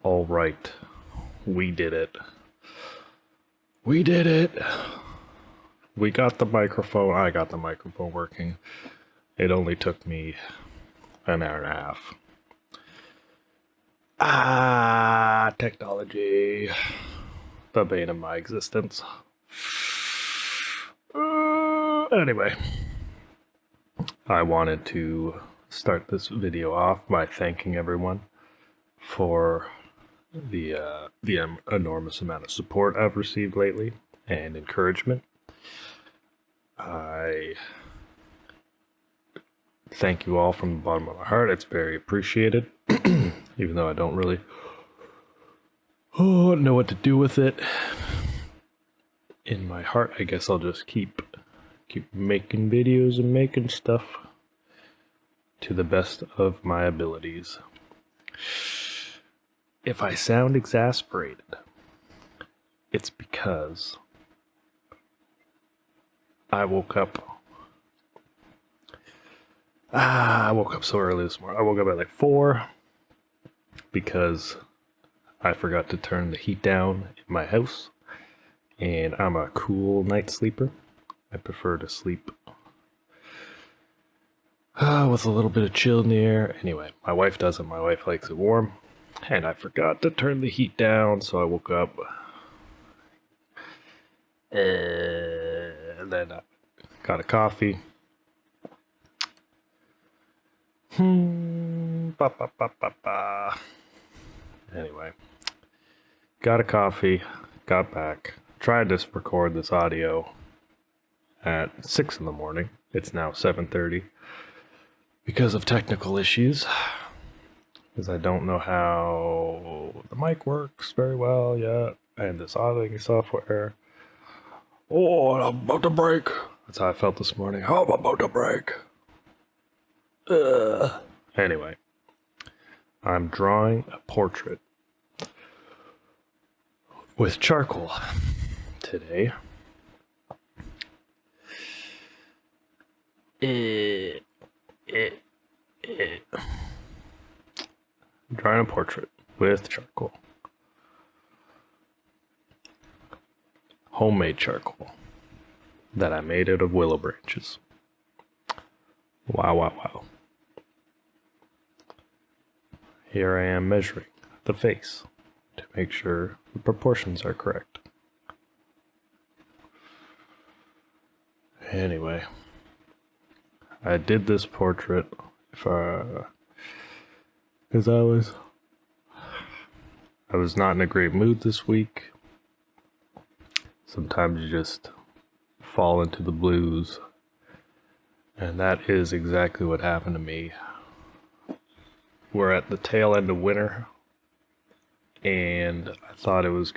All right, we did it. We did it. We got the microphone. I got the microphone working. It only took me an hour and a half. Technology. The bane of my existence. Anyway, I wanted to start this video off by thanking everyone for the enormous amount of support I've received lately and encouragement. I thank you all from the bottom of my heart. It's very appreciated, even though I don't really know what to do with it. In my heart, I guess I'll just keep making videos and making stuff to the best of my abilities. If I sound exasperated, it's because I woke up so early this morning. I woke up at like 4 because I forgot to turn the heat down in my house, and I'm a cool night sleeper. I prefer to sleep with a little bit of chill in the air. Anyway, my wife doesn't. My wife likes it warm, and I forgot to turn the heat down, so I woke up and then I got a coffee. Anyway, got a coffee, got back, tried to record this audio at 6 in the morning. It's now 7:30 because of technical issues, because I don't know how the mic works very well yet, and this audio software. Oh, I'm about to break. That's how I felt this morning. Oh, I'm about to break. Anyway, I'm drawing a portrait with charcoal today. I'm drawing a portrait with charcoal. Homemade charcoal that I made out of willow branches. Wow, wow, wow. Here I am measuring the face to make sure the proportions are correct. Anyway, I did this portrait because I was not in a great mood this week. Sometimes you just fall into the blues, and that is exactly what happened to me. We're at the tail end of winter, and I thought it was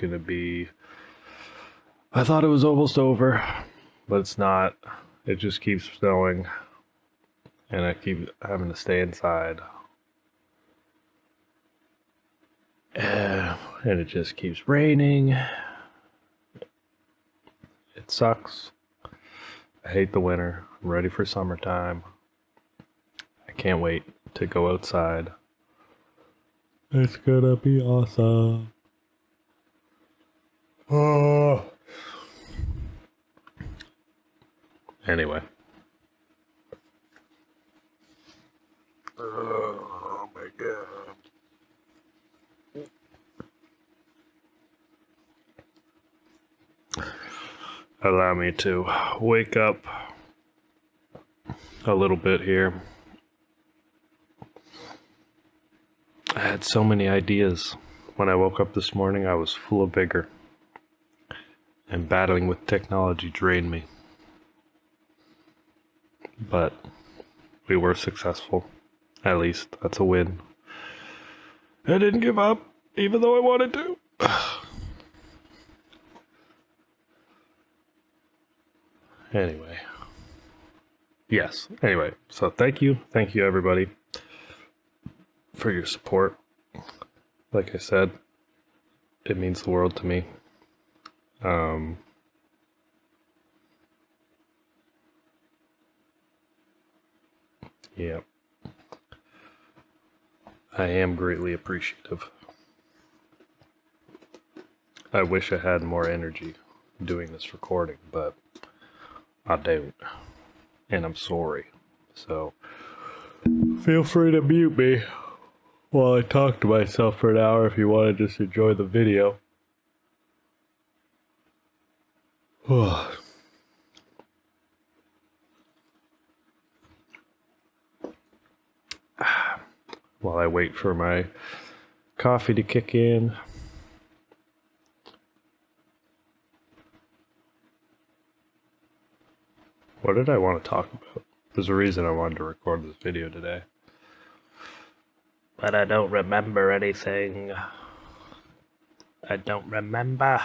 almost over, but it's not. It just keeps snowing, and I keep having to stay inside. And it just keeps raining. It sucks. I hate the winter. I'm ready for summertime. I can't wait to go outside. It's gonna be awesome. Oh. Anyway. Oh my god. Allow me to wake up a little bit here. I had so many ideas. When I woke up this morning, I was full of vigor, and battling with technology drained me. But we were successful. At least that's a win. I didn't give up, even though I wanted to. Anyway. Yes. Anyway, so thank you everybody for your support. Like I said, it means the world to me. Yeah. I am greatly appreciative. I wish I had more energy doing this recording, but I don't. And I'm sorry. So, feel free to mute me while I talk to myself for an hour if you want to just enjoy the video. While I wait for my coffee to kick in. What did I want to talk about? There's a reason I wanted to record this video today. But I don't remember anything. I don't remember.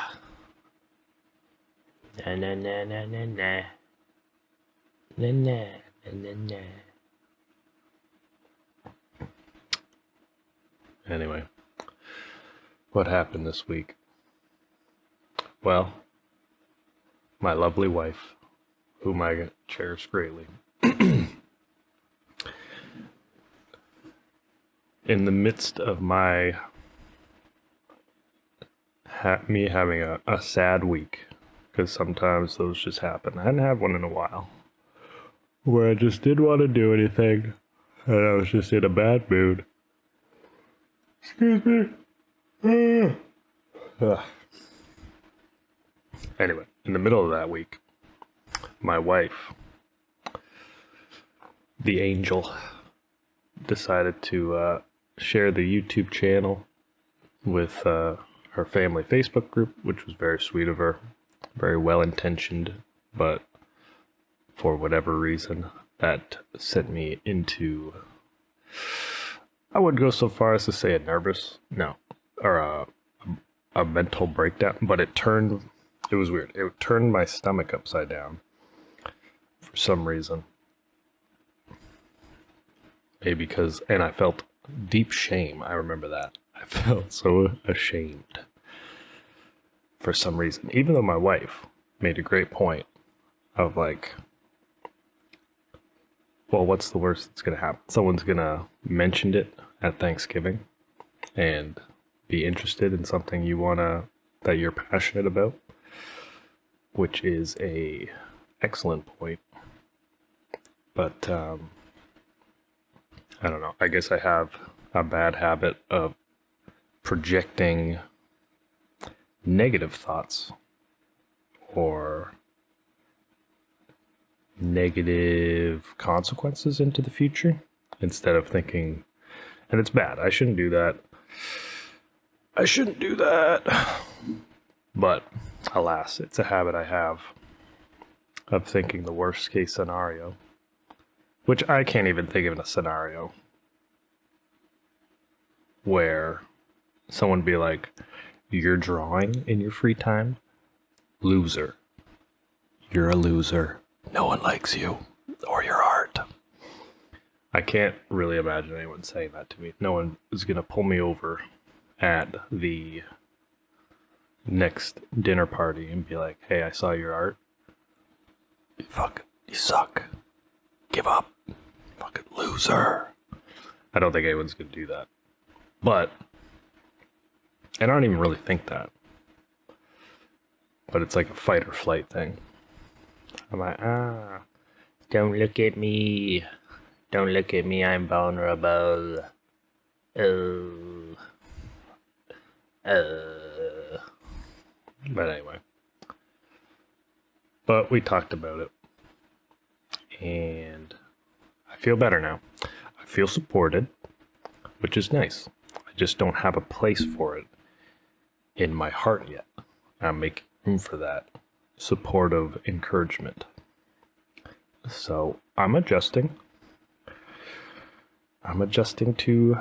Na na na na na na. Na na na na na. Anyway, what happened this week? Well, my lovely wife, whom I cherish greatly, in the midst of me having a sad week, because sometimes those just happen. I hadn't had one in a while, where I just didn't want to do anything, and I was just in a bad mood. Excuse me. Anyway, in the middle of that week, my wife, the angel, decided to share the YouTube channel with her family Facebook group, which was very sweet of her, very well-intentioned, but for whatever reason, that sent me into, I wouldn't go so far as to say a mental breakdown, but it was weird. It turned my stomach upside down for some reason. Maybe because, and I felt deep shame. I remember that. I felt so ashamed for some reason. Even though my wife made a great point of like, well, what's the worst that's going to happen? Someone's going to mention it at Thanksgiving and be interested in something that you're passionate about, which is a excellent point. But, I don't know. I guess I have a bad habit of projecting negative thoughts or negative consequences into the future instead of thinking, and it's bad. I shouldn't do that. But alas, it's a habit I have of thinking the worst case scenario, which I can't even think of in a scenario where someone would be like, you're drawing in your free time? Loser. You're a loser. No one likes you or your art. I can't really imagine anyone saying that to me. No one is going to pull me over at the next dinner party and be like, hey, I saw your art. You suck. Give up. Fucking loser. I don't think anyone's going to do that. But, and I don't even really think that. But it's like a fight or flight thing. I'm like, don't look at me. Don't look at me, I'm vulnerable. But anyway. But we talked about it. And I feel better now. I feel supported, which is nice. I just don't have a place for it in my heart yet. I'm making room for that supportive encouragement. So I'm adjusting. I'm adjusting to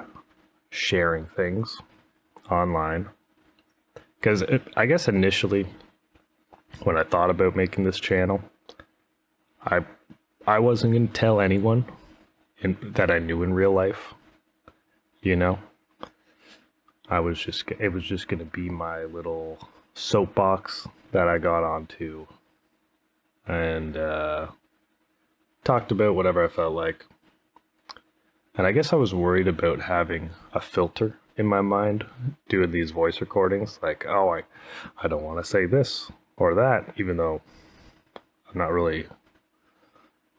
sharing things online. Because I guess initially, when I thought about making this channel, I wasn't going to tell anyone that I knew in real life, you know? It was just going to be my little soapbox that I got onto and talked about whatever I felt like. And I guess I was worried about having a filter in my mind doing these voice recordings. Like, oh, I don't want to say this or that, even though I'm not really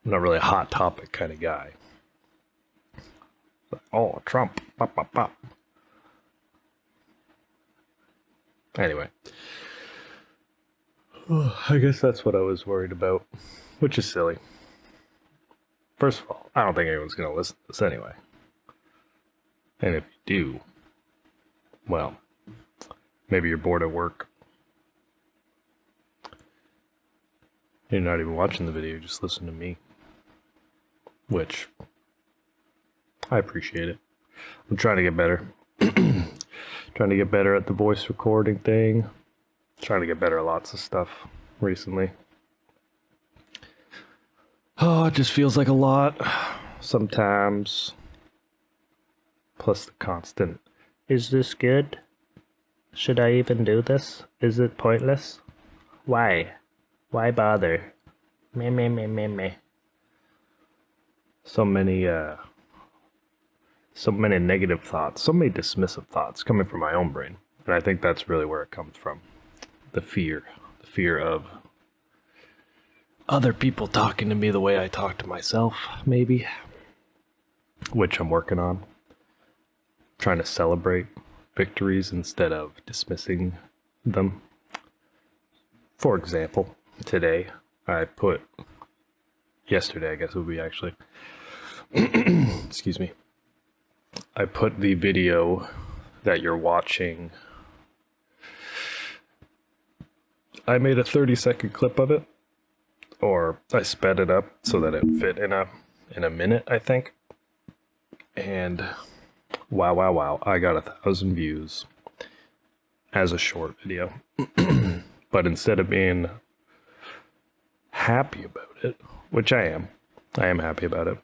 a hot topic kind of guy. Like, oh, Trump, pop, pop, pop. Anyway, I guess that's what I was worried about, which is silly. First of all, I don't think anyone's going to listen to this anyway. And if you do, well, maybe you're bored at work. You're not even watching the video, just listen to me. Which, I appreciate it. I'm trying to get better. Trying to get better at the voice recording thing. Trying to get better at lots of stuff recently. Oh, it just feels like a lot sometimes. Plus the constant, is this good? Should I even do this? Is it pointless? Why? Why bother? Me. So many negative thoughts, so many dismissive thoughts coming from my own brain. And I think that's really where it comes from. The fear of other people talking to me the way I talk to myself, maybe. Which I'm working on. Trying to celebrate victories instead of dismissing them. For example, yesterday I guess it would be actually, excuse me, I put the video that you're watching, I made a 30-second clip of it, or I sped it up so that it fit in a minute, I think. And wow, I got 1,000 views as a short video. But instead of being happy about it, which I am happy about it,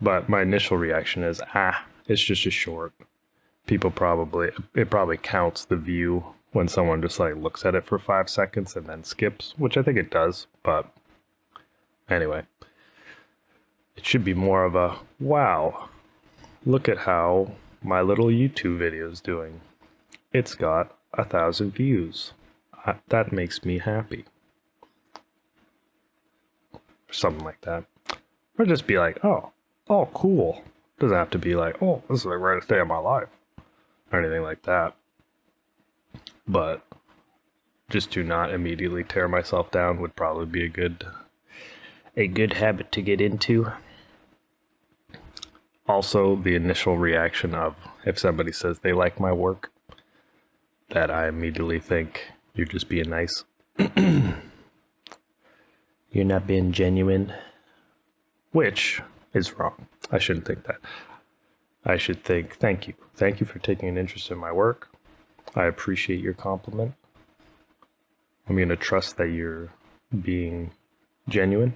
but my initial reaction is, it's just a short. It probably counts the view when someone just like looks at it for 5 seconds and then skips, which I think it does, but anyway. It should be more of a, wow, look at how my little YouTube video is doing. It's got 1,000 views. That makes me happy. Or something like that. Or just be like, oh, cool. Doesn't have to be like, oh, this is the greatest day of my life. Or anything like that. But just to not immediately tear myself down would probably be a good habit to get into. Also, the initial reaction of if somebody says they like my work, that I immediately think you're just being nice. You're not being genuine. Which is wrong. I shouldn't think that. I should think, thank you. Thank you for taking an interest in my work. I appreciate your compliment. I'm going to trust that you're being genuine,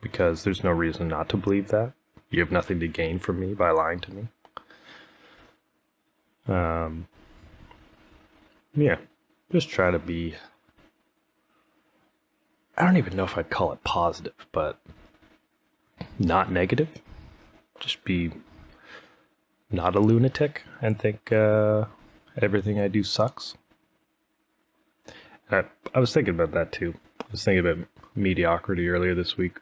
because there's no reason not to believe that. You have nothing to gain from me by lying to me. Yeah, just try to be, I don't even know if I'd call it positive, but not negative. Just be not a lunatic and think everything I do sucks. I was thinking about that too. I was thinking about mediocrity earlier this week.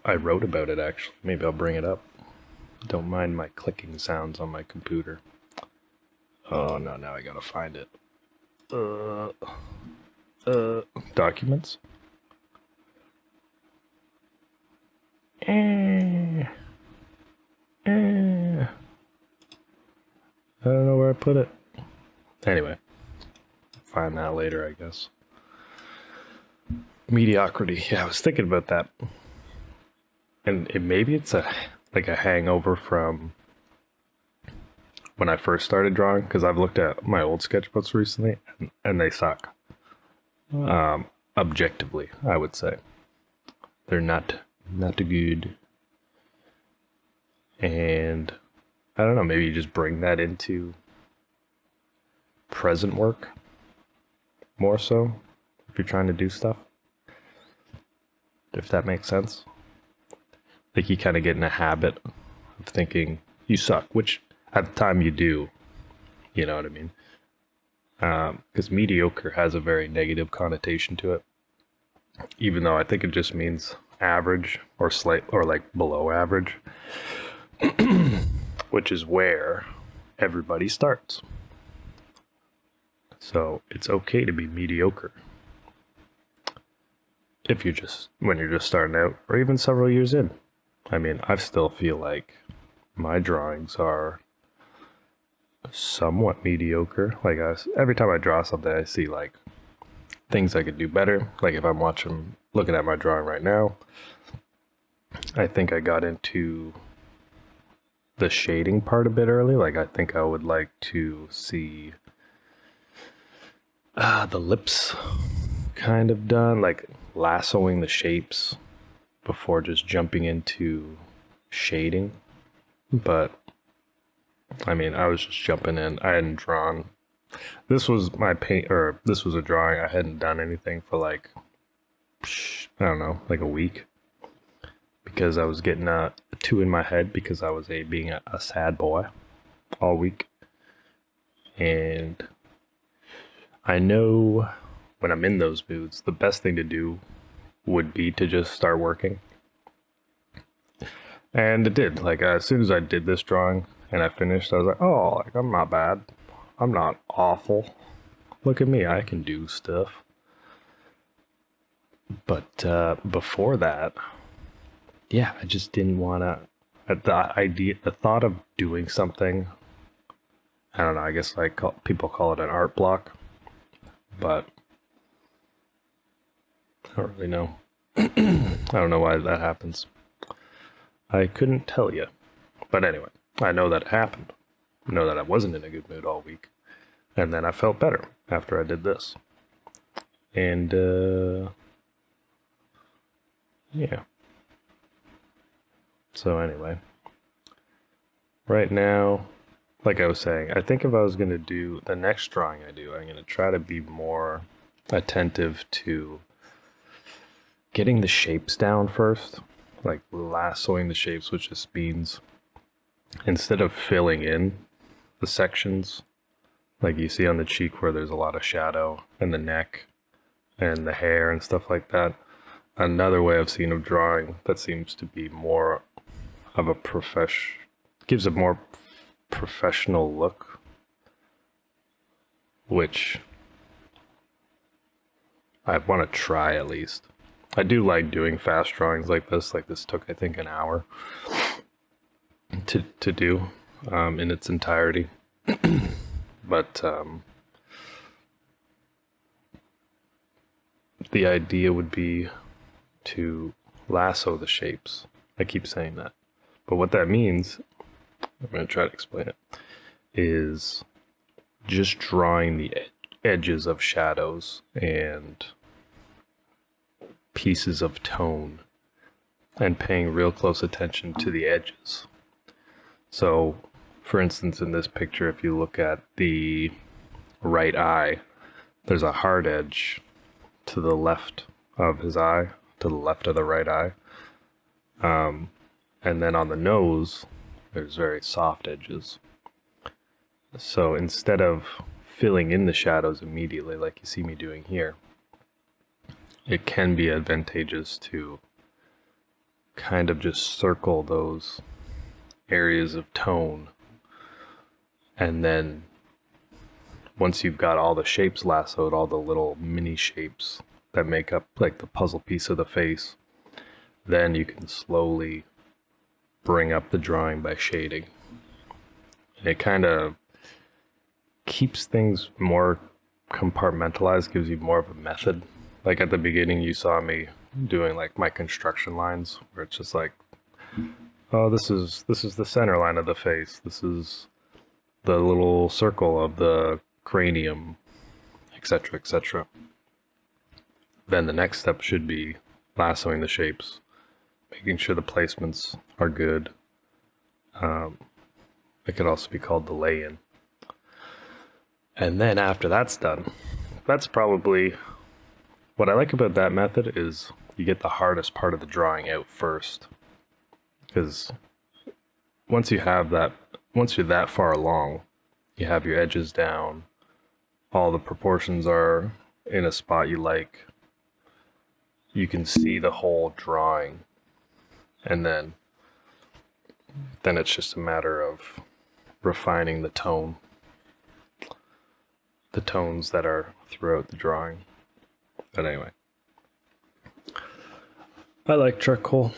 I wrote about it actually. Maybe I'll bring it up. Don't mind my clicking sounds on my computer. Oh no, now I gotta find it. Documents? I don't know where I put it. Anyway, find that later, I guess. Mediocrity. Yeah, I was thinking about that. And maybe it's a hangover from when I first started drawing, because I've looked at my old sketchbooks recently, and they suck. Objectively, I would say. They're not good. And I don't know, maybe you just bring that into present work more so, if you're trying to do stuff. If that makes sense. Like you kind of get in a habit of thinking you suck, which At the time you do, you know what I mean? Because mediocre has a very negative connotation to it, even though I think it just means average or slight or like below average, which is where everybody starts. So it's okay to be mediocre if you're just when you're just starting out, or even several years in. I mean, I still feel like my drawings are somewhat mediocre. Like every time I draw something, I see like things I could do better. Like if I'm looking at my drawing right now, I think I got into the shading part a bit early. Like I think I would like to see the lips kind of done, like lassoing the shapes before just jumping into shading. But I mean, I was just jumping in. I hadn't drawn. This was my this was a drawing. I hadn't done anything for like, I don't know, like a week. Because I was getting a 2 in my head because I was being a sad boy all week. And I know when I'm in those moods, the best thing to do would be to just start working. And it did. Like as soon as I did this drawing and I finished, I was like, oh, like I'm not bad. I'm not awful. Look at me, I can do stuff. But before that, yeah, I just didn't want to. The thought of doing something, I don't know, I guess people call it an art block, but I don't really know. I don't know why that happens. I couldn't tell you. But anyway, I know that it happened. I know that I wasn't in a good mood all week. And then I felt better after I did this. And, yeah. So anyway, right now, like I was saying, I think if I was going to do the next drawing I do, I'm going to try to be more attentive to getting the shapes down first, like lassoing the shapes, which just means instead of filling in the sections, like you see on the cheek where there's a lot of shadow, and the neck and the hair and stuff like that. Another way I've seen of drawing that seems to be more of a gives a more professional look, which I want to try at least. I do like doing fast drawings like this. Like this took, I think, an hour to do in its entirety. But the idea would be to lasso the shapes. I keep saying that. But what that means, I'm going to try to explain it, is just drawing the edges of shadows and pieces of tone and paying real close attention to the edges. So, for instance, in this picture, if you look at the right eye, there's a hard edge to the left of his eye, to the left of the right eye. And then on the nose, there's very soft edges. So instead of filling in the shadows immediately, like you see me doing here, it can be advantageous to kind of just circle those areas of tone. And then once you've got all the shapes lassoed, all the little mini shapes that make up like the puzzle piece of the face, then you can slowly bring up the drawing by shading. And it kind of keeps things more compartmentalized, gives you more of a method. Like at the beginning, you saw me doing like my construction lines, where it's just like, oh, this is the center line of the face. This is the little circle of the cranium, etc., etc. Then the next step should be lassoing the shapes, making sure the placements are good. It could also be called the lay-in. And then after that's done, that's probably what I like about that method is you get the hardest part of the drawing out first. Because once you have that once you're that far along, you have your edges down, all the proportions are in a spot you like, you can see the whole drawing, and then it's just a matter of refining the tones that are throughout the drawing. But anyway, I like charcoal.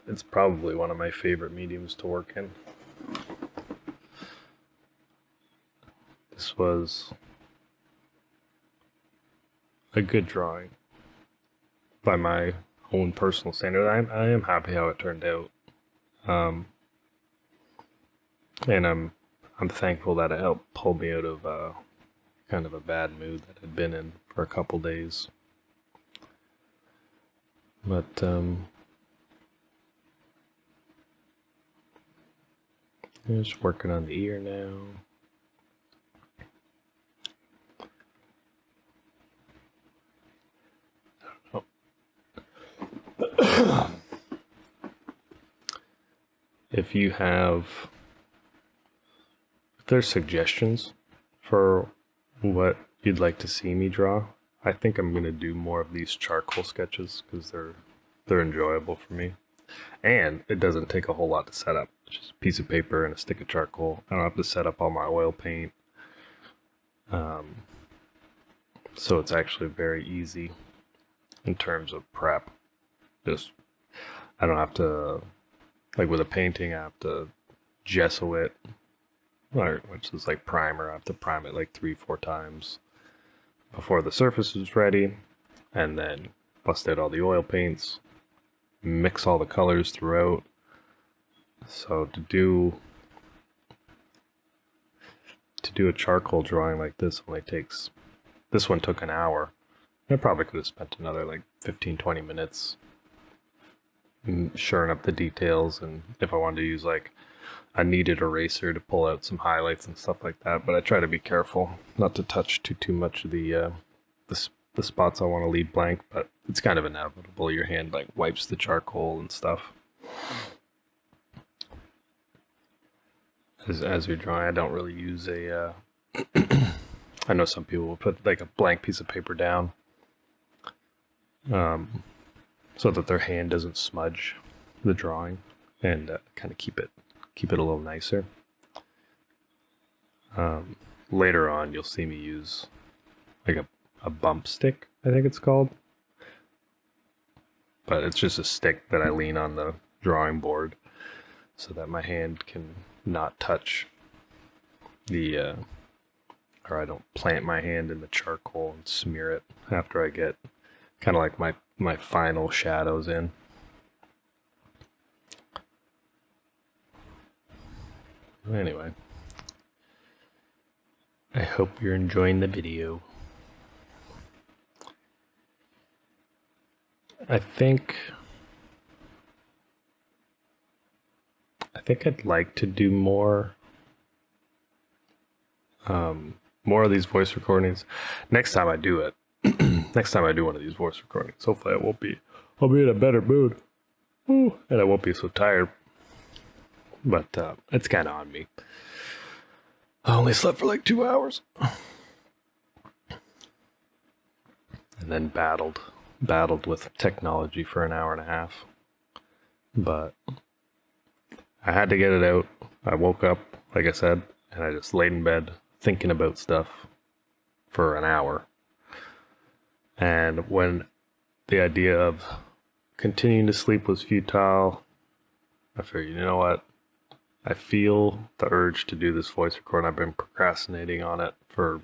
It's probably one of my favorite mediums to work in. This was a good drawing by my own personal standard. I am happy how it turned out. And I'm thankful that it helped pull me out of kind of a bad mood that I'd been in for a couple days. But I'm just working on the ear now. If there's suggestions for what you'd like to see me draw, I think I'm gonna do more of these charcoal sketches because they're enjoyable for me, and it doesn't take a whole lot to set up. It's just a piece of paper and a stick of charcoal. I don't have to set up all my oil paint, so it's actually very easy in terms of prep. I don't have to, like with a painting, I have to gesso it, which is like primer. I have to prime it like 3-4 times before the surface is ready, and then bust out all the oil paints, mix all the colors throughout. So to do a charcoal drawing like this this one took an hour. I probably could have spent another like 15-20 minutes shoring up the details, and if I wanted to use like a kneaded eraser to pull out some highlights and stuff like that. But I try to be careful not to touch too much of the spots I want to leave blank, but it's kind of inevitable. Your hand like wipes the charcoal and stuff. As you're drawing, I don't really use a I know some people will put like a blank piece of paper down so that their hand doesn't smudge the drawing, and kind of keep it a little nicer. Later on, you'll see me use like a bump stick, I think it's called. But it's just a stick that I lean on the drawing board so that my hand can not touch or I don't plant my hand in the charcoal and smear it after I get kind of like my final shadows in. Anyway, I hope you're enjoying the video. I think I'd like to do more of these voice recordings next time I do it. Next time I do one of these voice recordings, hopefully I'll be in a better mood. And I won't be so tired. But it's kind of on me. I only slept for like 2 hours. And then battled with technology for an hour and a half. But I had to get it out. I woke up, like I said, and I just laid in bed thinking about stuff for an hour. And when the idea of continuing to sleep was futile, I figured, you know what? I feel the urge to do this voice recording. I've been procrastinating on it for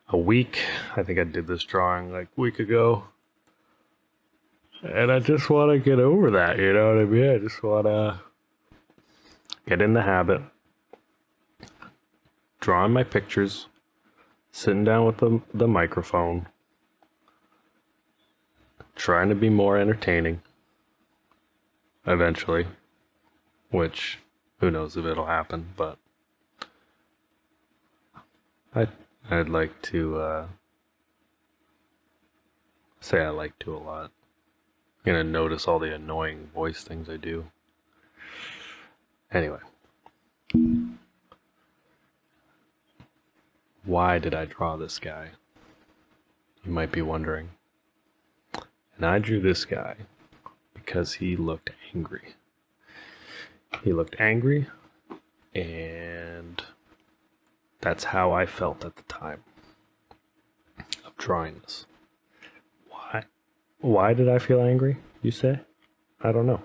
a week. I think I did this drawing like a week ago. And I just want to get over that, you know what I mean? I just want to get in the habit, drawing my pictures, sitting down with the microphone, trying to be more entertaining eventually, which who knows if it'll happen, but I'd like to say I like to a lot. I'm gonna notice all the annoying voice things I do. Anyway, Why did I draw this guy? You might be wondering. And I drew this guy because he looked angry. He looked angry, and that's how I felt at the time of drawing this. Why? Why did I feel angry, you say? I don't know.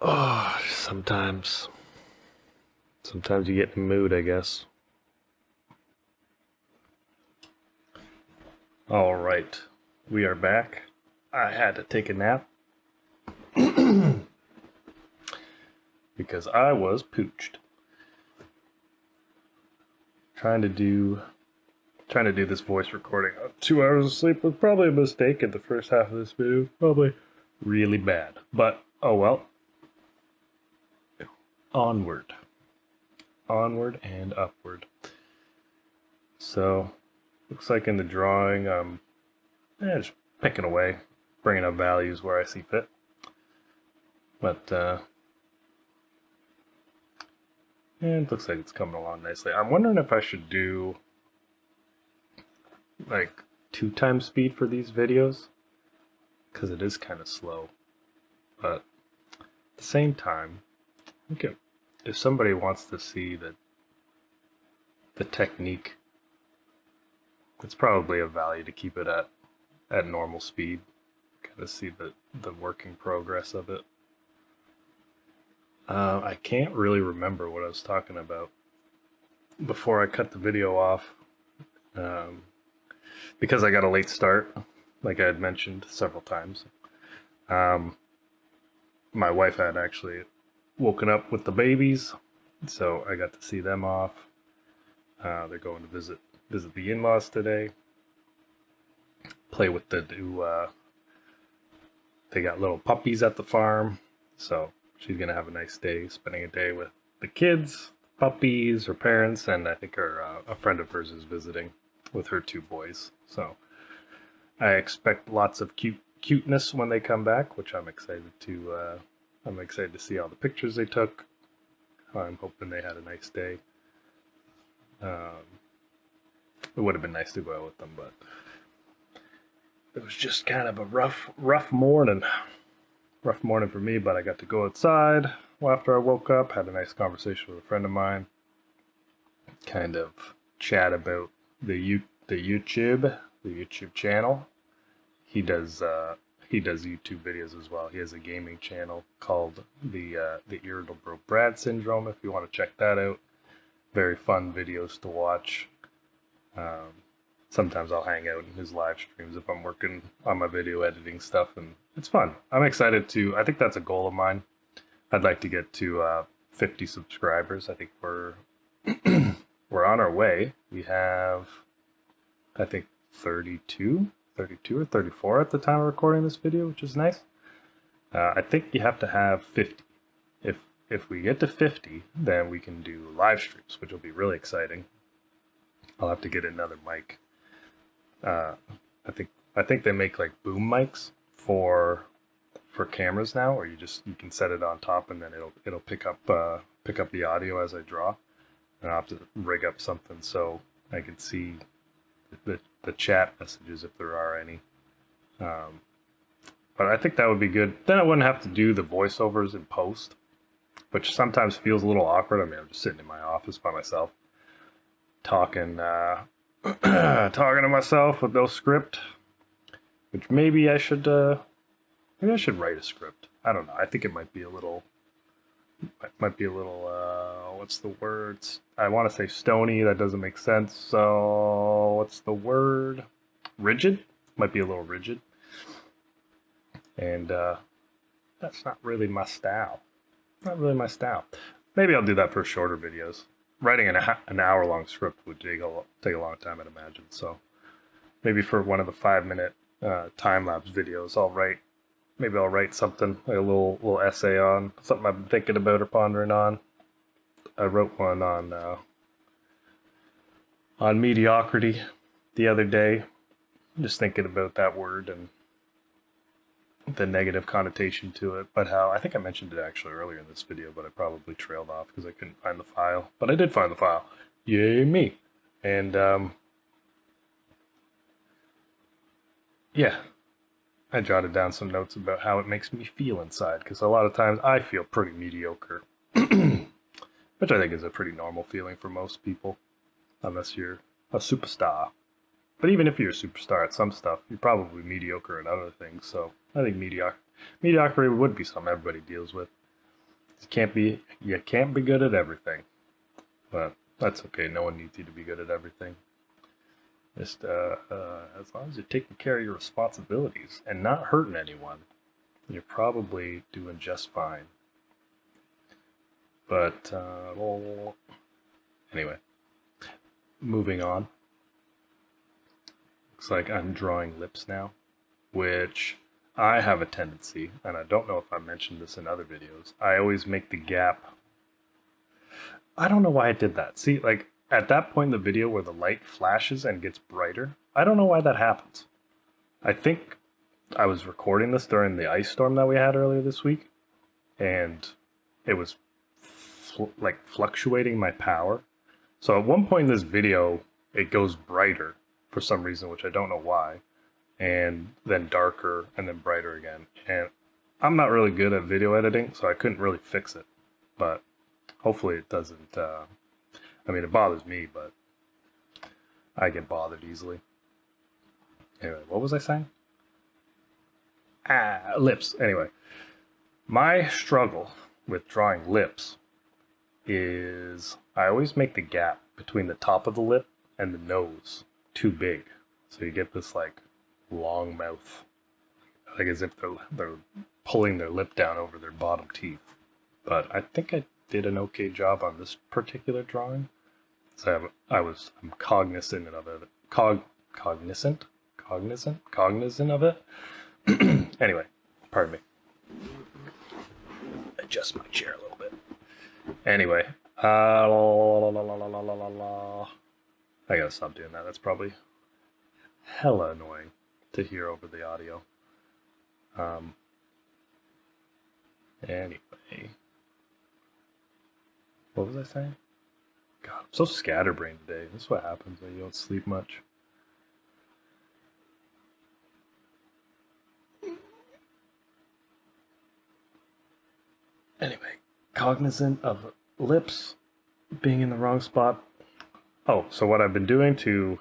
Oh, sometimes you get in the mood, I guess. All right, we are back. I had to take a nap because I was pooched. Trying to do this voice recording. 2 hours of sleep was probably a mistake at the first half of this video. Probably really bad, but oh well. Onward and upward. So, looks like in the drawing, just picking away, bringing up values where I see fit. But, it looks like it's coming along nicely. I'm wondering if I should do, like, 2 times speed for these videos, because it is kind of slow. But, at the same time, okay, if somebody wants to see the technique, it's probably of value to keep it at normal speed. Kind of see the working progress of it. I can't really remember what I was talking about before I cut the video off, because I got a late start, like I had mentioned several times. My wife had actually woken up with the babies, so I got to see them off. They're going to visit the in-laws today. Play with the new. They got little puppies at the farm, so she's gonna have a nice day, spending a day with the kids, puppies, her parents, and I think a friend of hers is visiting with her 2 boys. So I expect lots of cuteness when they come back, which I'm excited to. I'm excited to see all the pictures they took. I'm hoping they had a nice day. It would have been nice to go out with them, but it was just kind of a rough morning. Rough morning for me, but I got to go outside after I woke up, had a nice conversation with a friend of mine, kind of chat about the YouTube channel. He does YouTube videos as well. He has a gaming channel called the Irritable Brad Syndrome, if you want to check that out. Very fun videos to watch. Sometimes I'll hang out in his live streams if I'm working on my video editing stuff, and it's fun. I'm excited to, I think that's a goal of mine. I'd like to get to 50 subscribers. I think we're on our way. We have, I think, 32 or 34 at the time of recording this video, which is nice. I think you have to have 50. If we get to 50, then we can do live streams, which will be really exciting. I'll have to get another mic. I think they make like boom mics for cameras now, or you can set it on top and then it'll pick up the audio as I draw. And I'll have to rig up something so I can see the chat messages if there are any. But I think that would be good. Then I wouldn't have to do the voiceovers in post, which sometimes feels a little awkward. I mean, I'm just sitting in my office by myself, talking to myself with no script, which maybe I should write a script. I don't know. I think it might be a little, what's the word? I want to say stony. That doesn't make sense. So what's the word? Rigid? Might be a little rigid. And that's not really my style. Maybe I'll do that for shorter videos. Writing an hour-long script would take a long time, I'd imagine. So maybe for one of the 5-minute time-lapse videos, I'll write something, like a little essay on something I've been thinking about or pondering on. I wrote one on mediocrity the other day, just thinking about that word and the negative connotation to it, but how I think I mentioned it actually earlier in this video, but I probably trailed off because I couldn't find the file. But I did find the file. Yay me! And yeah, I jotted down some notes about how it makes me feel inside, because a lot of times I feel pretty mediocre, which I think is a pretty normal feeling for most people, unless you're a superstar. But even if you're a superstar at some stuff, you're probably mediocre at other things. So I think mediocrity would be something everybody deals with. You can't be good at everything, but that's okay. No one needs you to be good at everything. Just as long as you're taking care of your responsibilities and not hurting anyone, you're probably doing just fine. But anyway, moving on. Looks like I'm drawing lips now, which I have a tendency, and I don't know if I mentioned this in other videos, I always make the gap. I don't know why I did that. See, like at that point in the video where the light flashes and gets brighter, I don't know why that happens. I think I was recording this during the ice storm that we had earlier this week, and it was like fluctuating my power. So at one point in this video, it goes brighter for some reason, which I don't know why, and then darker and then brighter again. And I'm not really good at video editing, so I couldn't really fix it. But hopefully it doesn't, I mean, it bothers me, but I get bothered easily. Anyway, what was I saying? Lips. Anyway, my struggle with drawing lips is I always make the gap between the top of the lip and the nose too big. So you get this like long mouth, like as if they're pulling their lip down over their bottom teeth. But I think I did an okay job on this particular drawing. So I'm cognizant of it. Cognizant of it. Anyway, pardon me. Adjust my chair a little bit. Anyway, I gotta stop doing that. That's probably hella annoying to hear over the audio. Anyway, what was I saying? God, I'm so scatterbrained today. This is what happens when you don't sleep much. Anyway, cognizant of lips being in the wrong spot. Oh, so what I've been doing to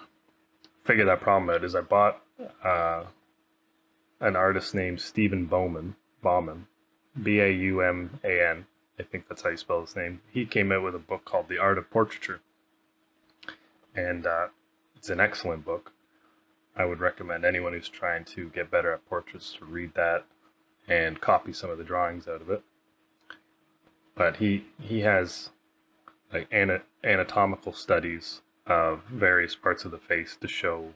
figure that problem out is I bought an artist named Stephen Bauman, Bauman. I think that's how you spell his name. He came out with a book called The Art of Portraiture, and it's an excellent book. I would recommend anyone who's trying to get better at portraits to read that and copy some of the drawings out of it. But he has like anatomical studies of various parts of the face to show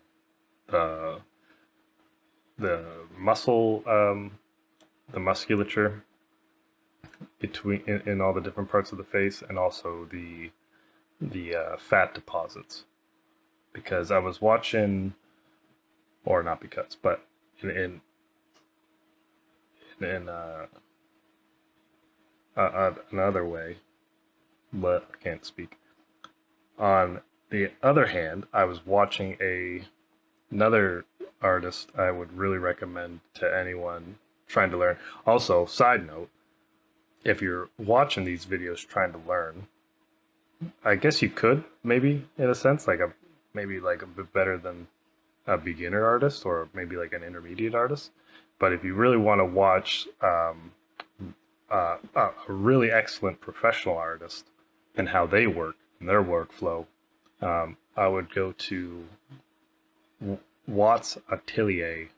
the muscle, the musculature between in all the different parts of the face, and also the fat deposits. Because I was watching, or not because, but in another way, but I can't speak. On the other hand, I was watching another artist I would really recommend to anyone trying to learn. Also, side note, if you're watching these videos trying to learn, I guess you could, maybe, in a sense, maybe a bit better than a beginner artist, or maybe like an intermediate artist. But if you really want to watch a really excellent professional artist and how they work and their workflow, I would go to Watts Atelier.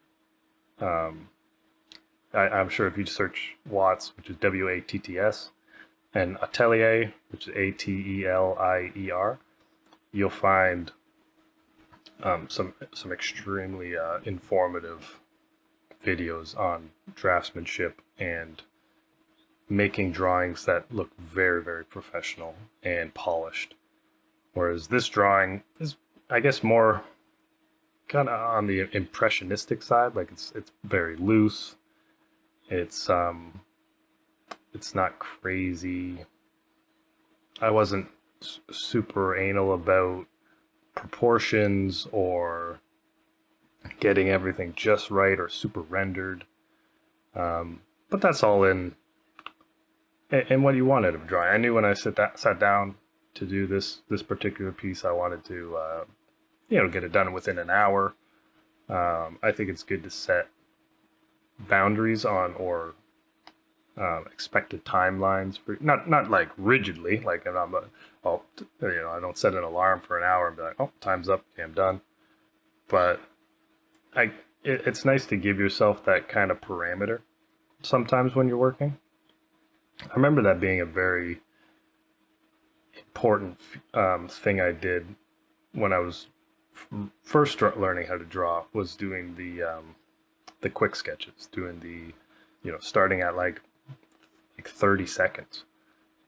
I'm sure if you search Watts, which is Watts, and Atelier, which is Atelier, you'll find some extremely informative videos on draftsmanship and making drawings that look very, very professional and polished. Whereas this drawing is, I guess, more kind of on the impressionistic side. Like it's very loose. It's not crazy. I wasn't super anal about proportions or getting everything just right or super rendered. But that's all in what you wanted of drawing. I knew when I sat down to do this particular piece, I wanted to get it done within an hour. I think it's good to set boundaries on or expected timelines for not like rigidly, like if I'm I don't set an alarm for an hour and be like, oh, time's up, okay, I'm done. But it's nice to give yourself that kind of parameter sometimes when you're working. I remember that being a very important thing I did when I was first learning how to draw, was doing the quick sketches, doing the starting at like 30 seconds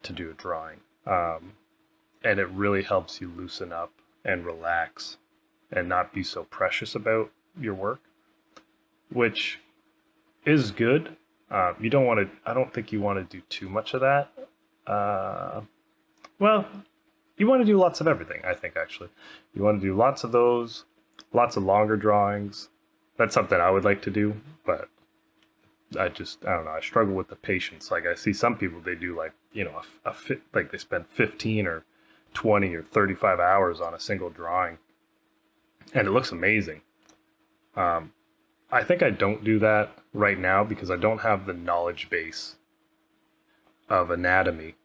to do a drawing. And it really helps you loosen up and relax and not be so precious about your work, which is good. You don't want to, I don't think you want to do too much of that. Well, you want to do lots of everything, I think, actually. You want to do lots of those, lots of longer drawings. That's something I would like to do, but I don't know. I struggle with the patience. Like I see some people, they do like, like they spend 15 or 20 or 35 hours on a single drawing, and it looks amazing. I think I don't do that right now because I don't have the knowledge base of anatomy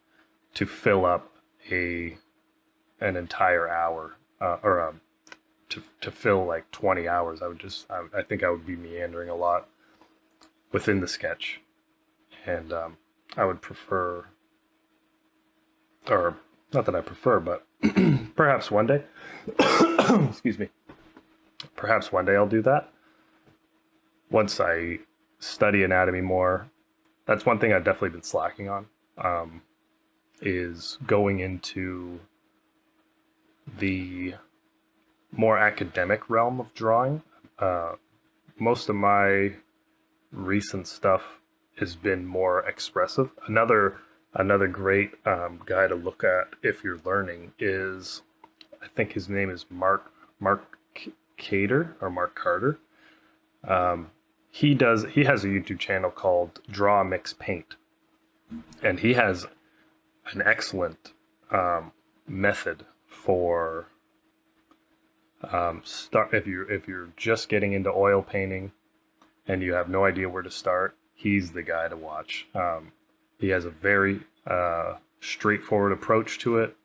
to fill up an entire hour, to fill like 20 hours. I think I would be meandering a lot within the sketch, and I would prefer, or not that I prefer, but perhaps one day, excuse me, perhaps one day I'll do that. Once I study anatomy more, that's one thing I've definitely been slacking on, is going into the more academic realm of drawing. Most of my recent stuff has been more expressive. Another great guy to look at if you're learning is, I think his name is Mark Cater or Mark Carter. He has a YouTube channel called Draw Mix Paint, and he has an excellent method for if you're just getting into oil painting and you have no idea where to start. He's the guy to watch. He has a very straightforward approach to it.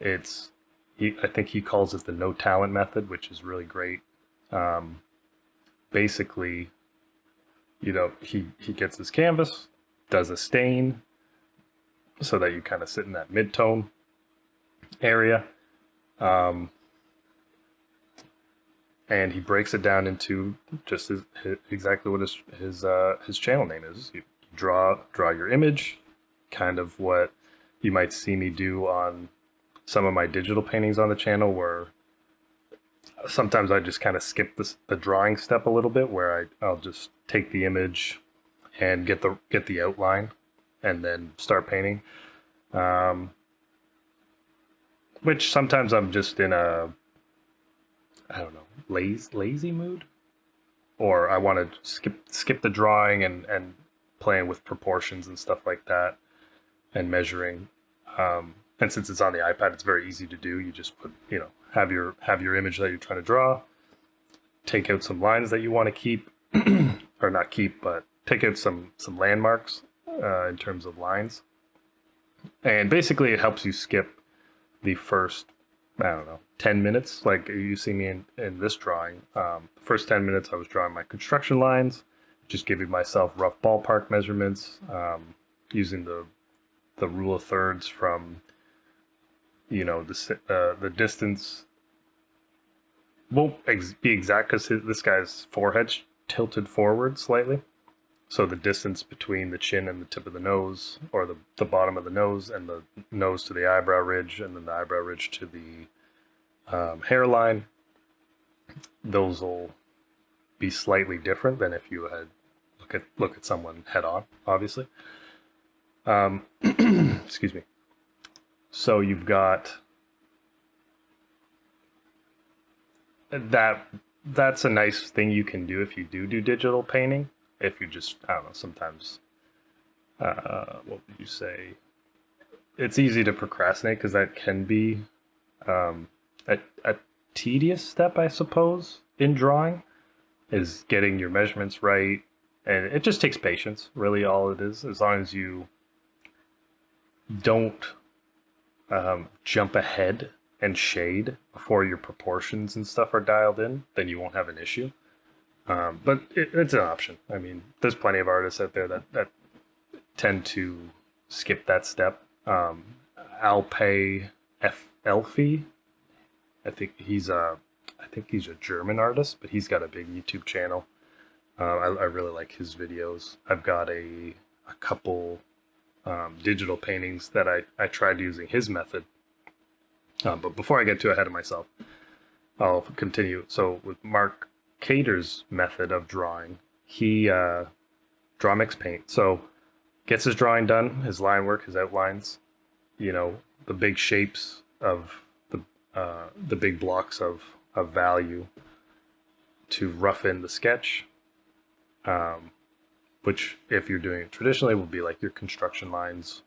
I think he calls it the no talent method, which is really great. Basically, he gets his canvas, does a stain so that you kind of sit in that mid-tone area. And he breaks it down into just exactly what his channel name is. You draw your image, kind of what you might see me do on some of my digital paintings on the channel, where sometimes I just kind of skip the drawing step a little bit, where I'll just take the image and get the outline and then start painting. Which sometimes I'm just in a, I don't know, lazy mood, or I want to skip the drawing and playing with proportions and stuff like that and measuring. And since it's on the iPad, it's very easy to do. You just put, have your image that you're trying to draw, take out some lines that you want to keep, or not keep, but take out some landmarks in terms of lines. And basically it helps you skip the first, 10 minutes. Like you see me in this drawing. The first 10 minutes I was drawing my construction lines, just giving myself rough ballpark measurements, using the rule of thirds from, the distance won't be exact because this guy's forehead's tilted forward slightly. So the distance between the chin and the tip of the nose, or the bottom of the nose and the nose to the eyebrow ridge, and then the eyebrow ridge to the hairline, those will be slightly different than if you had look at someone head on, obviously. Excuse me. So you've got that. That's a nice thing you can do if you do digital painting. If you just, I don't know, sometimes, what would you say? It's easy to procrastinate because that can be a tedious step, I suppose, in drawing, is getting your measurements right. And it just takes patience, really, all it is. As long as you don't jump ahead and shade before your proportions and stuff are dialed in, then you won't have an issue. But it's an option. I mean, there's plenty of artists out there that tend to skip that step. Alpay Elfie, I think he's a German artist, but he's got a big YouTube channel. I really like his videos. I've got a couple digital paintings that I tried using his method. But before I get too ahead of myself, I'll continue. So with Mark Cater's method of drawing, he draw mix paint. So gets his drawing done, his line work, his outlines, the big shapes of the big blocks of value to rough in the sketch, which if you're doing it traditionally would be like your construction lines.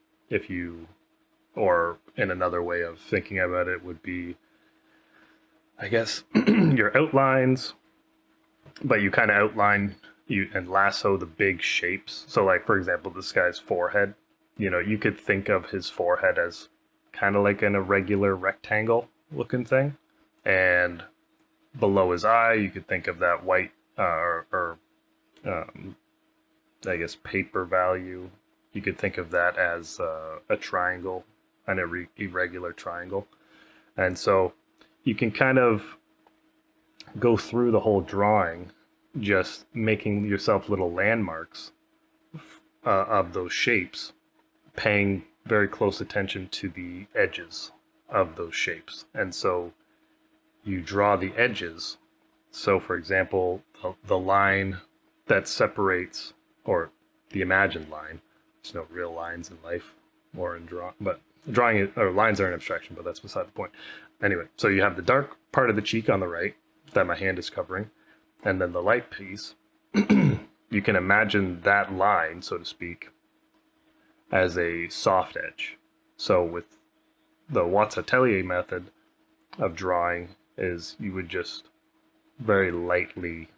Or in another way of thinking about it would be, I guess, your outlines, but you kind of outline and lasso the big shapes. So like, for example, this guy's forehead, you could think of his forehead as kind of like an irregular rectangle looking thing. And below his eye, you could think of that white I guess paper value. You could think of that as a triangle, an irregular triangle. And so you can kind of go through the whole drawing just making yourself little landmarks of those shapes, paying very close attention to the edges of those shapes. And so you draw the edges. So for example, the line that separates, or the imagined line, there's no real lines in life or in drawing, but lines are an abstraction, but that's beside the point. Anyway, so you have the dark part of the cheek on the right that my hand is covering, and then the light piece. You can imagine that line, so to speak, as a soft edge. So with the Watts Atelier method of drawing is you would just very lightly,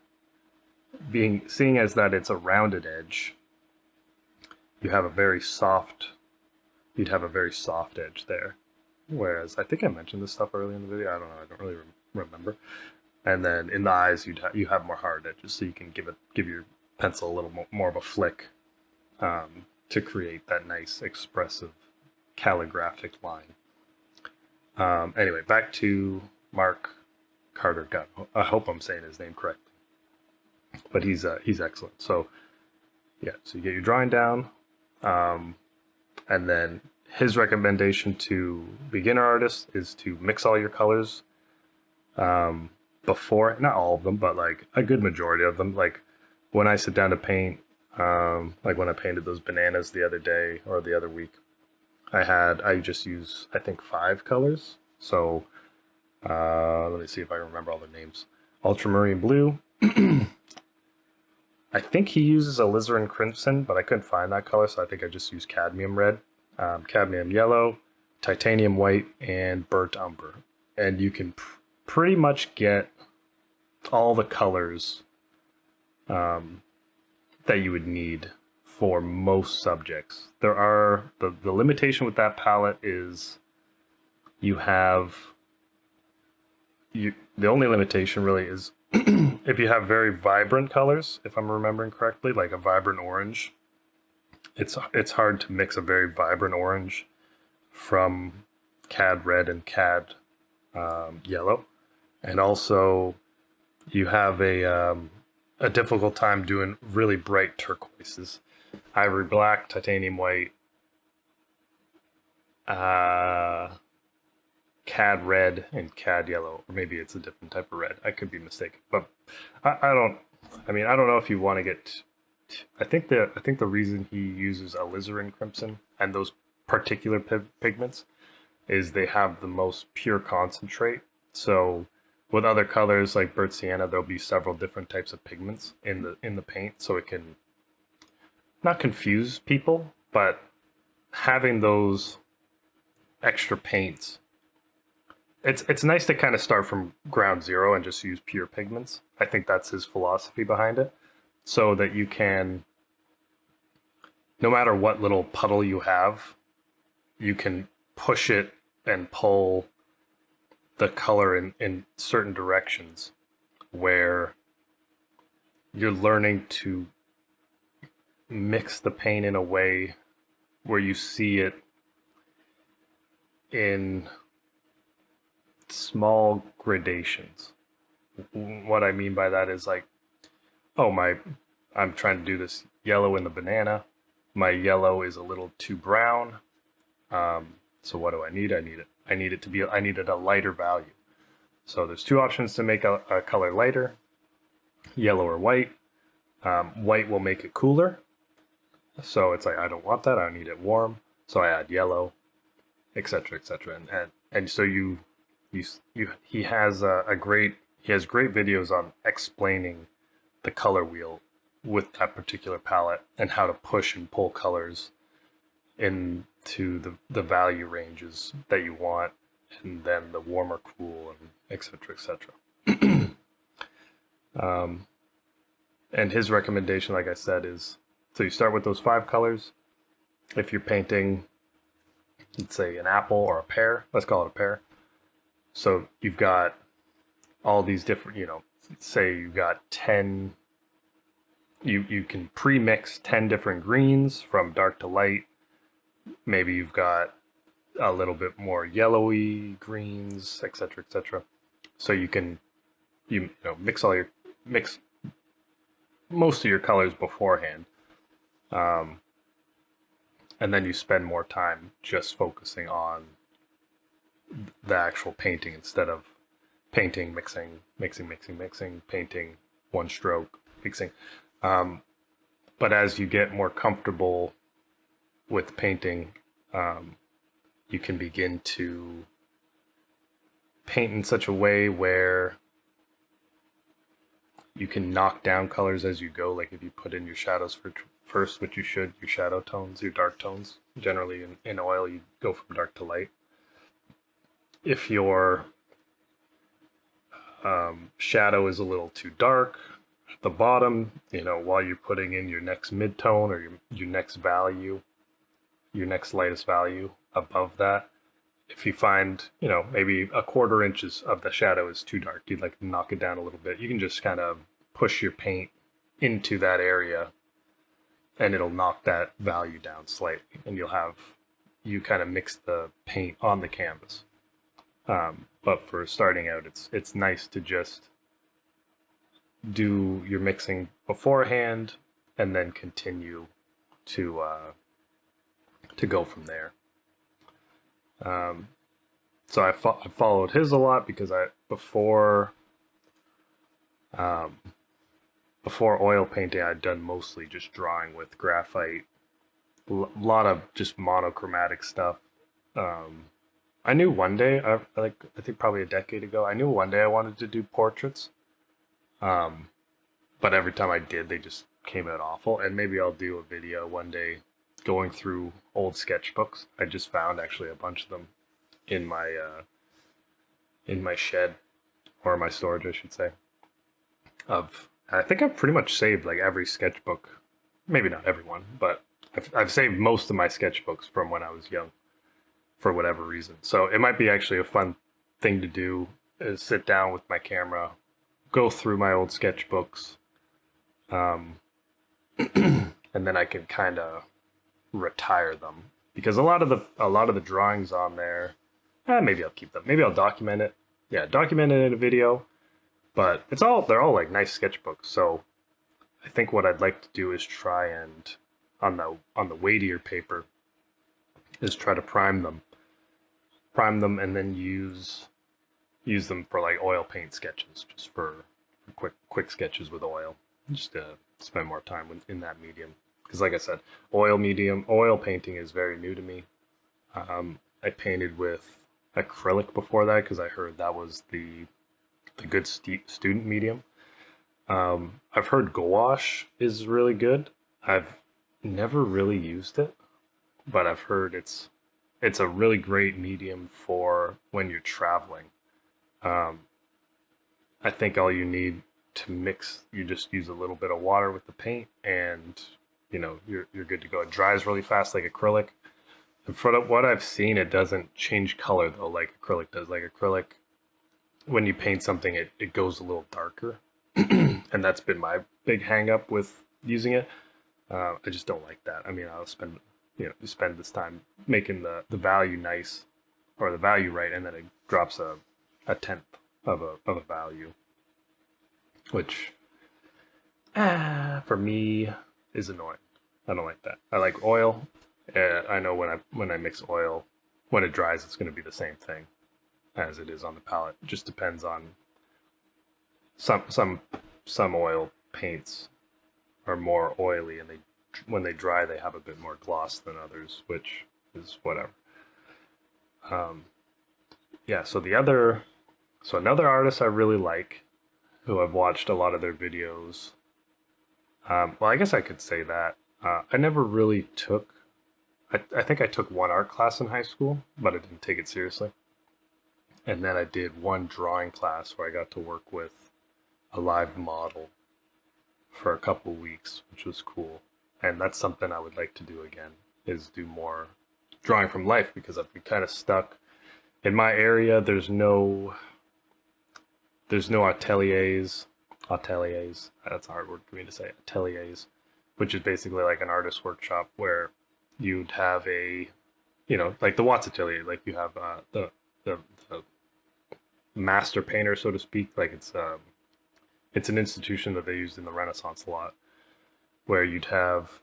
seeing as that it's a rounded edge, you'd have a very soft edge there. Whereas I think I mentioned this stuff earlier in the video. I don't know. I don't really remember. And then in the eyes, you have more hard edges, so you can give your pencil a little more of a flick to create that nice expressive calligraphic line. Anyway, back to Mark Carter. I hope I'm saying his name correctly, but he's excellent. So yeah, so you get your drawing down, and then his recommendation to beginner artists is to mix all your colors before, not all of them, but like a good majority of them. Like when I sit down to paint, like when I painted those bananas the other day or the other week, I just use, I think, 5 colors. So let me see if I remember all the names. Ultramarine blue. I think he uses alizarin crimson, but I couldn't find that color, so I think I just used cadmium red, cadmium yellow, titanium white, and burnt umber. And you can pretty much get all the colors that you would need for most subjects. There are the limitation with that palette is the only limitation really is if you have very vibrant colors, if I'm remembering correctly, like a vibrant orange, it's hard to mix a very vibrant orange from cad red and cad yellow. And also you have a difficult time doing really bright turquoises. Ivory black, titanium white, cad red, and cad yellow, or maybe it's a different type of red. I could be mistaken, but I don't know if you want to get I think the reason he uses alizarin crimson and those particular pigments is they have the most pure concentrate. So with other colors like burnt sienna, there'll be several different types of pigments in the paint, so it can not confuse people, but having those extra paints, it's nice to kind of start from ground zero and just use pure pigments. I think that's his philosophy behind it, so that you can, no matter what little puddle you have, you can push it and pull the color in certain directions where you're learning to mix the paint in a way where you see it in small gradations. What I mean by that is like, oh, I'm trying to do this yellow in the banana. My yellow is a little too brown. So what do I need? I needed a lighter value. So there's two options to make a color lighter, yellow or white. White will make it cooler. So it's like, I don't want that. I need it warm. So I add yellow, etc., etc. And so he has great videos on explaining the color wheel with that particular palette and how to push and pull colors into the value ranges that you want, and then the warm or cool, and etc., etc. And his recommendation, like I said, is so you start with those 5 colors. If you're painting, let's say, an apple or a pear, let's call it a pear. So you've got all these different, say you've got 10, you can pre-mix 10 different greens from dark to light. Maybe you've got a little bit more yellowy greens, etc., etc. So you can mix most of your colors beforehand, and then you spend more time just focusing on the actual painting instead of painting, mixing, painting, one stroke, mixing. But as you get more comfortable with painting, you can begin to paint in such a way where you can knock down colors as you go. Like if you put in your shadows first, which you should, your shadow tones, your dark tones. Generally in oil, you go from dark to light. If your shadow is a little too dark at the bottom, while you're putting in your next mid-tone or your next value, your next lightest value above that, if you find, maybe a 1/4 inches of the shadow is too dark, you'd like to knock it down a little bit, you can just kind of push your paint into that area and it'll knock that value down slightly, and you kind of mix the paint on the canvas. But for starting out, it's nice to just do your mixing beforehand and then continue to go from there. So I followed his a lot because before oil painting, I'd done mostly just drawing with graphite, a lot of just monochromatic stuff. I knew one day, I think probably a decade ago, I knew one day I wanted to do portraits. But every time I did, they just came out awful. And maybe I'll do a video one day going through old sketchbooks. I just found actually a bunch of them in my shed, or my storage, I should say. I think I've pretty much saved like every sketchbook. Maybe not everyone, but I've saved most of my sketchbooks from when I was young, for whatever reason. So it might be actually a fun thing to do, is sit down with my camera, go through my old sketchbooks, and then I can kind of retire them, because a lot of the drawings on there, maybe I'll keep them. Maybe I'll document it. Yeah, document it in a video. But they're all like nice sketchbooks. So I think what I'd like to do is try and on the weightier paper is try to prime them, and then use them for like oil paint sketches, just for quick sketches with oil. just spend more time in that medium. Because like I said, oil painting is very new to me. I painted with acrylic before that because I heard that was the good student medium. I've heard gouache is really good. I've never really used it, but I've heard it's a really great medium for when you're traveling. Um, I think all you need to mix, you just use a little bit of water with the paint, and you're good to go. It dries really fast like acrylic. And from what I've seen, it doesn't change color though like acrylic does. Like acrylic, when you paint something, it goes a little darker, and that's been my big hang up with using it. I just don't like that. I mean, I'll spend you spend this time making the value nice or the value right, and then it drops a tenth of a value, which for me is annoying. I don't like that. I like oil. I know when I mix oil, when it dries, it's going to be the same thing as it is on the palette. It just depends on some oil paints are more oily, and they when they dry they have a bit more gloss than others, which is whatever. Um, yeah. So another artist I really like, who I've watched a lot of their videos. Well, I guess I could say that I never really took. I think I took one art class in high school, but I didn't take it seriously. And then I did one drawing class where I got to work with a live model for a couple weeks, which was cool. And that's something I would like to do again, is do more drawing from life, because I've been kind of stuck in my area. There's no ateliers. That's a hard word for me to say. Ateliers, which is basically like an artist workshop where you'd have like the Watts Atelier, like you have the master painter, so to speak. Like it's an institution that they used in the Renaissance a lot, where you'd have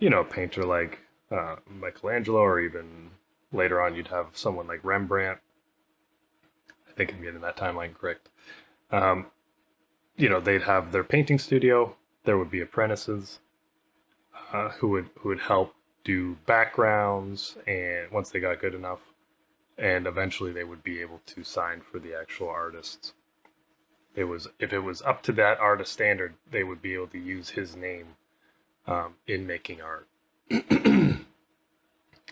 a painter like Michelangelo, or even later on you'd have someone like Rembrandt. I think I'm getting that timeline correct. Um, they'd have their painting studio. There would be apprentices who would help do backgrounds, and once they got good enough, and eventually they would be able to sign for the actual artists. If it was up to that artist standard, they would be able to use his name in making art,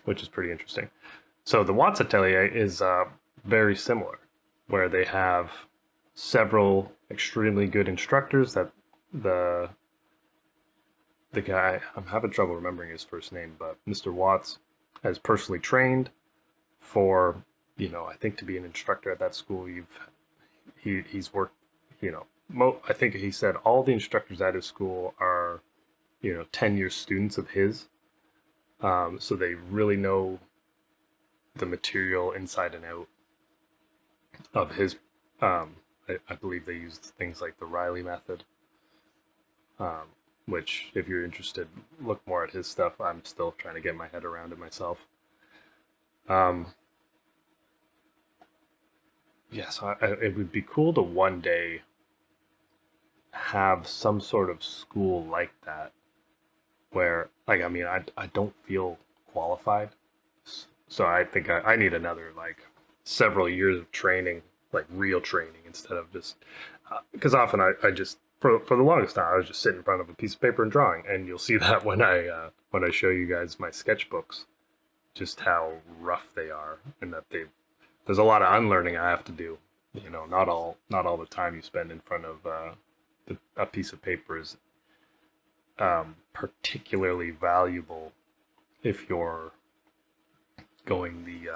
which is pretty interesting. So the Watts Atelier is very similar, where they have several extremely good instructors that the the guy, I'm having trouble remembering his first name, but Mr. Watts has personally trained for, I think to be an instructor at that school, he's worked, I think he said all the instructors at his school are, 10-year students of his. So they really know the material inside and out of his. I believe they used things like the Riley method, which, if you're interested, look more at his stuff. I'm still trying to get my head around it myself. Yes, it would be cool to one day have some sort of school like that, where, like, I mean, I don't feel qualified, so I think I need another, like, several years of training, like real training, instead of just because often I just for the longest time I was just sitting in front of a piece of paper and drawing, and you'll see that when I show you guys my sketchbooks, just how rough they are, and that there's a lot of unlearning I have to do. Not all the time you spend in front of a piece of paper is particularly valuable if you're going the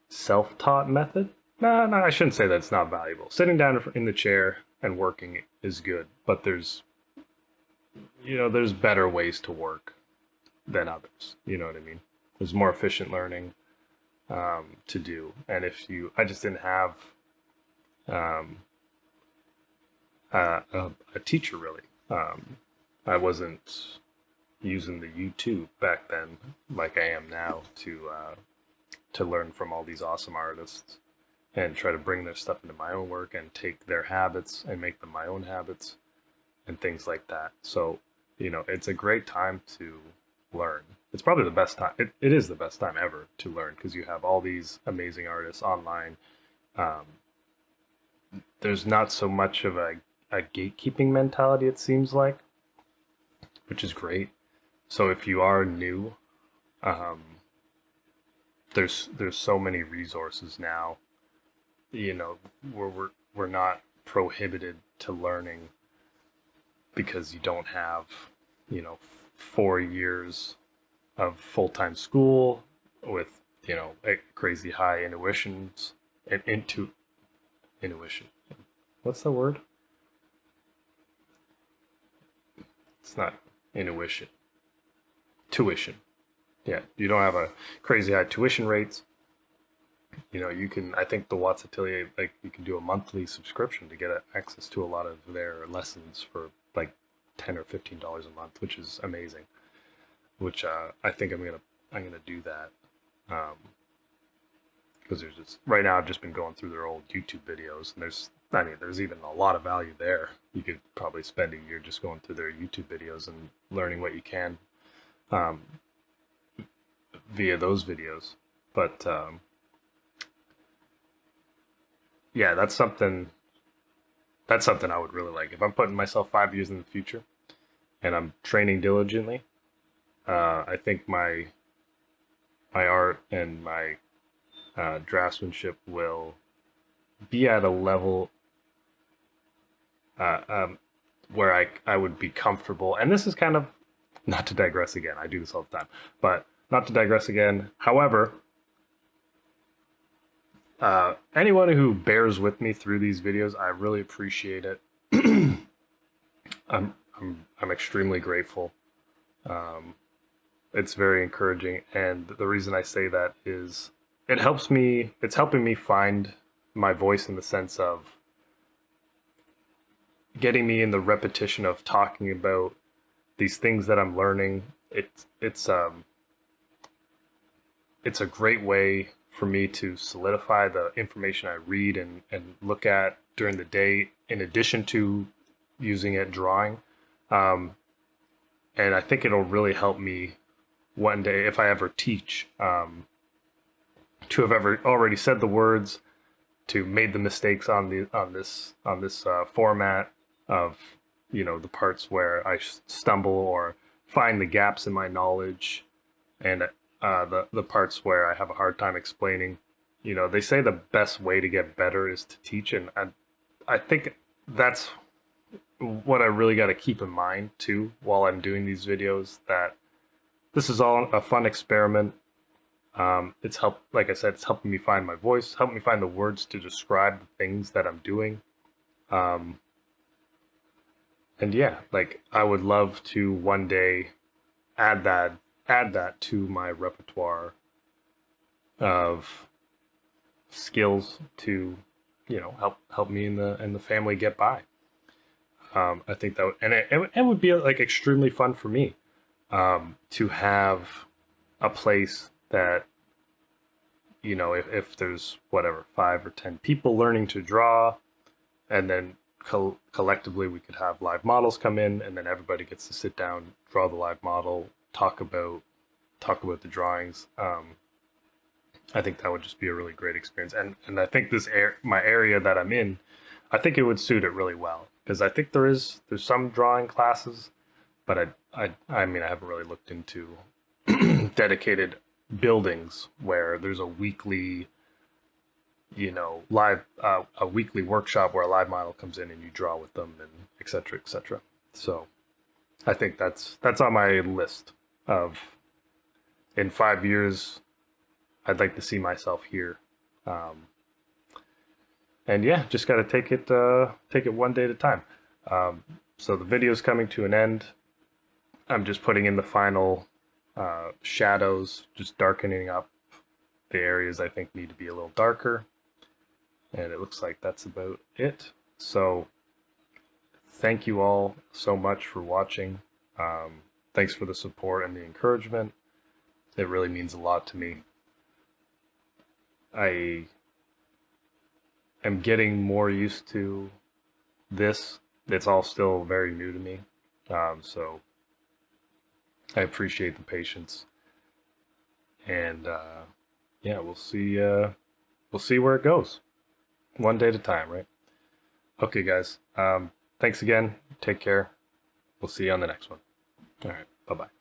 self-taught method. No, I shouldn't say that it's not valuable. Sitting down in the chair and working is good, but there's better ways to work than others. You know what I mean? There's more efficient learning to do. And I just didn't have um, a teacher really. I wasn't using the YouTube back then like I am now to learn from all these awesome artists and try to bring their stuff into my own work and take their habits and make them my own habits. and things like that. So, it's a great time to learn. It's probably the best time. It is the best time ever to learn because you have all these amazing artists online. Um, there's not so much of a gatekeeping mentality, it seems like, which is great. So if you are new, um, there's so many resources now, where we're not prohibited to learning because you don't have, 4 years of full-time school with, crazy high intuitions and into intuition. What's the word? It's not intuition. Tuition. Yeah, you don't have a crazy high tuition rates. I think the Watts Atelier, like, you can do a monthly subscription to get access to a lot of their lessons for like $10 or $15 a month, which is amazing. Which I think I'm gonna do that. Because there's just right now I've just been going through their old YouTube videos, and there's even a lot of value there. You could probably spend a year just going through their YouTube videos and learning what you can um, via those videos. But yeah, that's something I would really like. If I'm putting myself 5 years in the future and I'm training diligently, I think my art and my draftsmanship will be at a level uh, um, where I would be comfortable. And this is kind of, not to digress again, I do this all the time, but not to digress again. However, anyone who bears with me through these videos, I really appreciate it. I'm extremely grateful. Um, it's very encouraging, and the reason I say that is it's helping me find my voice in the sense of getting me in the repetition of talking about these things that I'm learning. It's a great way for me to solidify the information I read and look at during the day, in addition to using it drawing. Um, and I think it'll really help me one day if I ever teach, to have ever already said the words, to made the mistakes on this format of, the parts where I stumble or find the gaps in my knowledge, and the parts where I have a hard time explaining. They say the best way to get better is to teach, and I think that's what I really got to keep in mind too while I'm doing these videos, that this is all a fun experiment. Like I said, it's helping me find my voice, helping me find the words to describe the things that I'm doing. Um, and yeah, like, I would love to one day add that to my repertoire of skills to, help me and the family get by. I think that it would be like extremely fun for me, to have a place that, if there's whatever 5 or 10 people learning to draw, and then collectively we could have live models come in, and then everybody gets to sit down, draw the live model, talk about the drawings. I think that would just be a really great experience, and I think my area that I'm in, I think it would suit it really well, because I think there's some drawing classes, but I mean, I haven't really looked into dedicated buildings where there's a weekly, live a weekly workshop where a live model comes in and you draw with them, and et cetera, et cetera. So I think that's on my list of, in 5 years, I'd like to see myself here. And yeah, just got to take it one day at a time. So the video's coming to an end. I'm just putting in the final shadows, just darkening up the areas I think need to be a little darker. And it looks like that's about it. So thank you all so much for watching. Thanks for the support and the encouragement. It really means a lot to me. I am getting more used to this, it's all still very new to me. So I appreciate the patience, and yeah, we'll see where it goes, one day at a time, right? Okay, guys. Thanks again. Take care. We'll see you on the next one. All right. Bye bye.